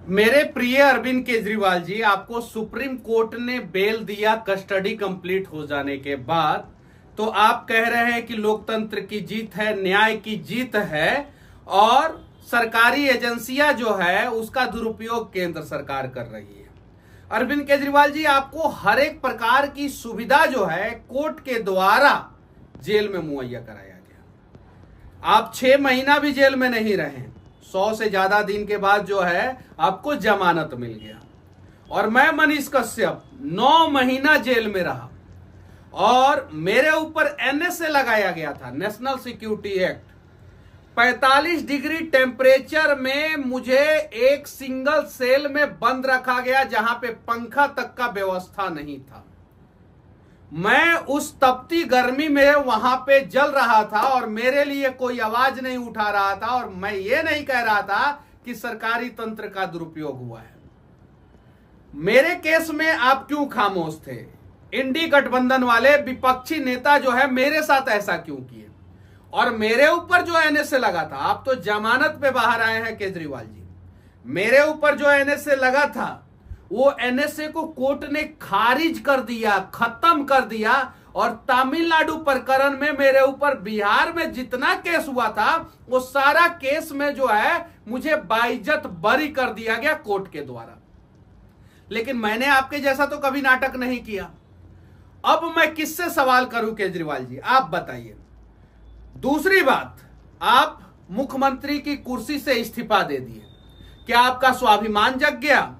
मेरे प्रिय अरविंद केजरीवाल जी, आपको सुप्रीम कोर्ट ने बेल दिया कस्टडी कंप्लीट हो जाने के बाद, तो आप कह रहे हैं कि लोकतंत्र की जीत है, न्याय की जीत है और सरकारी एजेंसियां जो है उसका दुरुपयोग केंद्र सरकार कर रही है। अरविंद केजरीवाल जी, आपको हर एक प्रकार की सुविधा जो है कोर्ट के द्वारा जेल में मुहैया कराया गया। आप 6 महीना भी जेल में नहीं रहे, 100 से ज्यादा दिन के बाद जो है आपको जमानत मिल गया। और मैं मनीष कश्यप 9 महीना जेल में रहा और मेरे ऊपर एनएसए लगाया गया था, national security act. 45 degree temperature में मुझे एक सिंगल सेल में बंद रखा गया जहां पे पंखा तक का व्यवस्था नहीं था। मैं उस तपती गर्मी में वहां पे जल रहा था और मेरे लिए कोई आवाज नहीं उठा रहा था और मैं ये नहीं कह रहा था कि सरकारी तंत्र का दुरुपयोग हुआ है। मेरे केस में आप क्यों खामोश थे? इंडी गठबंधन वाले विपक्षी नेता जो है मेरे साथ ऐसा क्यों किए? और मेरे ऊपर जो एनएसए लगा था, आप तो जमानत पे बाहर आए हैं केजरीवाल जी, मेरे ऊपर जो एनएसए लगा था वो एनएसए को कोर्ट ने खारिज कर दिया, खत्म कर दिया। और तमिलनाडु प्रकरण में मेरे ऊपर बिहार में जितना केस हुआ था वो सारा केस में जो है मुझे बाइज्जत बरी कर दिया गया कोर्ट के द्वारा। लेकिन मैंने आपके जैसा तो कभी नाटक नहीं किया। अब मैं किससे सवाल करूं केजरीवाल जी, आप बताइए। दूसरी बात, आप मुख्यमंत्री की कुर्सी से इस्तीफा दे दिए, क्या आपका स्वाभिमान जग गया?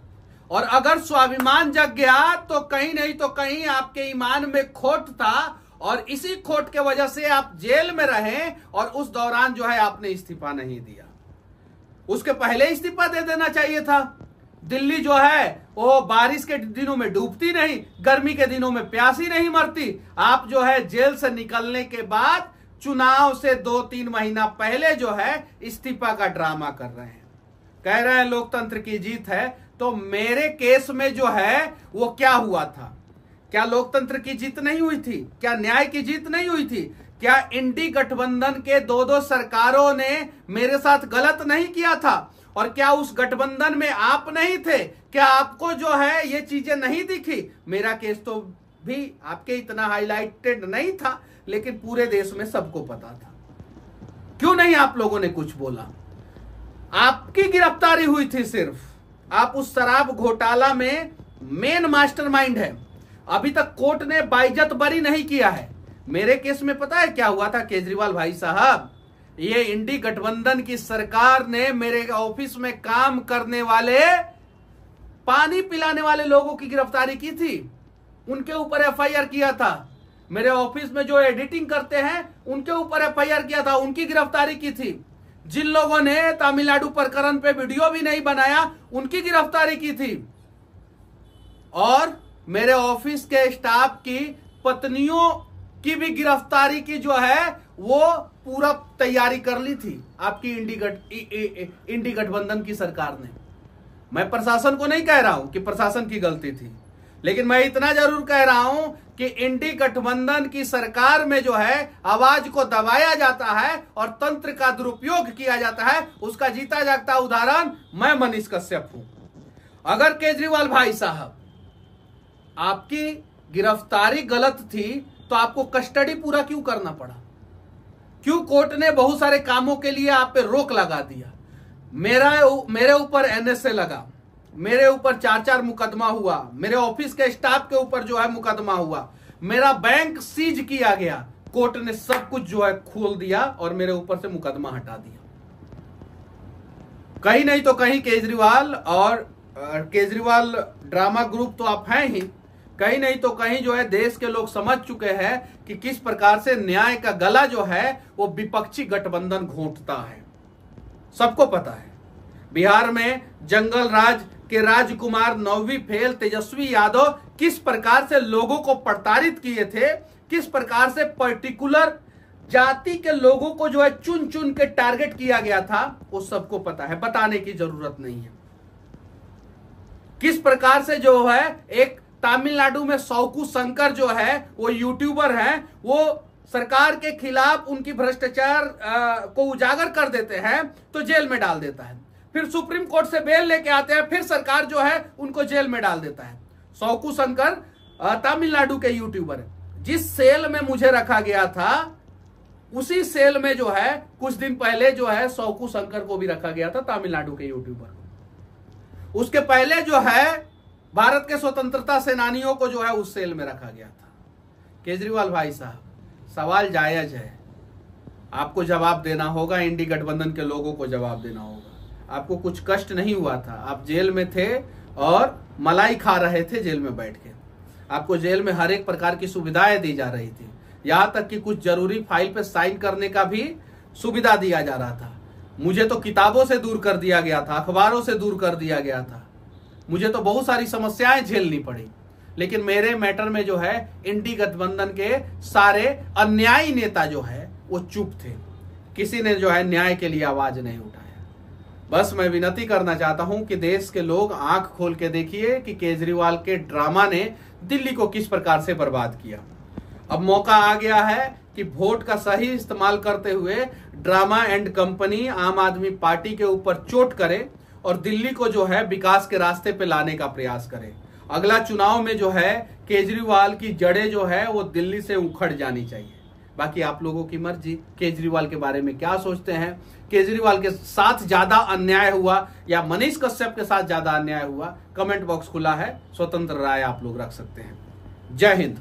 और अगर स्वाभिमान जग गया तो कहीं नहीं तो कहीं आपके ईमान में खोट था और इसी खोट के वजह से आप जेल में रहे और उस दौरान जो है आपने इस्तीफा नहीं दिया। उसके पहले इस्तीफा दे देना चाहिए था। दिल्ली जो है वो बारिश के दिनों में डूबती नहीं, गर्मी के दिनों में प्यासी नहीं मरती। आप जो है जेल से निकलने के बाद चुनाव से 2-3 महीना पहले जो है इस्तीफा का ड्रामा कर रहे हैं, कह रहे हैं लोकतंत्र की जीत है। तो मेरे केस में जो है वो क्या हुआ था? क्या लोकतंत्र की जीत नहीं हुई थी? क्या न्याय की जीत नहीं हुई थी? क्या इंडी गठबंधन के 2 सरकारों ने मेरे साथ गलत नहीं किया था? और क्या उस गठबंधन में आप नहीं थे? क्या आपको जो है ये चीजें नहीं दिखी? मेरा केस तो भी आपके इतना हाईलाइटेड नहीं था, लेकिन पूरे देश में सबको पता था। क्यों नहीं आप लोगों ने कुछ बोला? आपकी गिरफ्तारी हुई थी सिर्फ, आप उस शराब घोटाला में मेन मास्टरमाइंड है। अभी तक कोर्ट ने बाइज्जत बरी नहीं किया है। मेरे केस में पता है क्या हुआ था केजरीवाल भाई साहब? ये इंडी गठबंधन की सरकार ने मेरे ऑफिस में काम करने वाले, पानी पिलाने वाले लोगों की गिरफ्तारी की थी, उनके ऊपर एफआईआर किया था। मेरे ऑफिस में जो एडिटिंग करते हैं उनके ऊपर एफआईआर किया था, उनकी गिरफ्तारी की थी। जिन लोगों ने तमिलनाडु प्रकरण पे वीडियो भी नहीं बनाया उनकी गिरफ्तारी की थी। और मेरे ऑफिस के स्टाफ की पत्नियों की भी गिरफ्तारी की जो है वो पूरा तैयारी कर ली थी आपकी इंडी गठबंधन की सरकार ने। मैं प्रशासन को नहीं कह रहा हूं कि प्रशासन की गलती थी, लेकिन मैं इतना जरूर कह रहा हूं कि इंडी गठबंधन की सरकार में जो है आवाज को दबाया जाता है और तंत्र का दुरुपयोग किया जाता है। उसका जीता जागता उदाहरण मैं मनीष कश्यप हूं। अगर केजरीवाल भाई साहब आपकी गिरफ्तारी गलत थी तो आपको कस्टडी पूरा क्यों करना पड़ा? क्यों कोर्ट ने बहुत सारे कामों के लिए आप पे रोक लगा दिया? मेरे ऊपर एनएसए लगा, मेरे ऊपर 4 मुकदमा हुआ, मेरे ऑफिस के स्टाफ के ऊपर जो है मुकदमा हुआ, मेरा बैंक सीज किया गया, कोर्ट ने सब कुछ जो है खोल दिया और मेरे ऊपर से मुकदमा हटा दिया। कहीं नहीं तो कहीं केजरीवाल और केजरीवाल ड्रामा ग्रुप तो आप हैं ही, कहीं नहीं तो कहीं जो है देश के लोग समझ चुके हैं कि किस प्रकार से न्याय का गला जो है वो विपक्षी गठबंधन घोंटता है। सबको पता है बिहार में जंगल राज के राजकुमार 9वीं फेल तेजस्वी यादव किस प्रकार से लोगों को प्रताड़ित किए थे, किस प्रकार से पर्टिकुलर जाति के लोगों को जो है चुन चुन के टारगेट किया गया था, वो सबको पता है, बताने की जरूरत नहीं है। किस प्रकार से जो है एक तमिलनाडु में सौकू शंकर जो है वो यूट्यूबर है, वो सरकार के खिलाफ उनकी भ्रष्टाचार को उजागर कर देते हैं तो जेल में डाल देता है। फिर सुप्रीम कोर्ट से बेल लेके आते हैं, फिर सरकार जो है उनको जेल में डाल देता है। सौकू शंकर तमिलनाडु के यूट्यूबर है। जिस सेल में मुझे रखा गया था उसी सेल में जो है कुछ दिन पहले जो है सौकू शंकर को भी रखा गया था, तमिलनाडु के यूट्यूबर को। उसके पहले जो है भारत के स्वतंत्रता सेनानियों को जो है उस सेल में रखा गया था। केजरीवाल भाई साहब, सवाल जायज है, आपको जवाब देना होगा, इंडी गठबंधन के लोगों को जवाब देना होगा। आपको कुछ कष्ट नहीं हुआ था, आप जेल में थे और मलाई खा रहे थे जेल में बैठ के। आपको जेल में हर एक प्रकार की सुविधाएं दी जा रही थी, यहां तक कि कुछ जरूरी फाइल पे साइन करने का भी सुविधा दिया जा रहा था। मुझे तो किताबों से दूर कर दिया गया था, अखबारों से दूर कर दिया गया था, मुझे तो बहुत सारी समस्याएं झेलनी पड़ी। लेकिन मेरे मैटर में जो है इंडी गठबंधन के सारे अन्यायी नेता जो है वो चुप थे, किसी ने जो है न्याय के लिए आवाज नहीं उठाया। बस मैं विनती करना चाहता हूं कि देश के लोग आंख खोल के देखिए कि केजरीवाल के ड्रामा ने दिल्ली को किस प्रकार से बर्बाद किया। अब मौका आ गया है कि वोट का सही इस्तेमाल करते हुए ड्रामा एंड कंपनी आम आदमी पार्टी के ऊपर चोट करे और दिल्ली को जो है विकास के रास्ते पे लाने का प्रयास करे। अगला चुनाव में जो है केजरीवाल की जड़ें जो है वो दिल्ली से उखड़ जानी चाहिए। बाकी आप लोगों की मर्जी, केजरीवाल के बारे में क्या सोचते हैं, केजरीवाल के साथ ज्यादा अन्याय हुआ या मनीष कश्यप के साथ ज्यादा अन्याय हुआ, कमेंट बॉक्स खुला है, स्वतंत्र राय आप लोग रख सकते हैं। जय हिंद।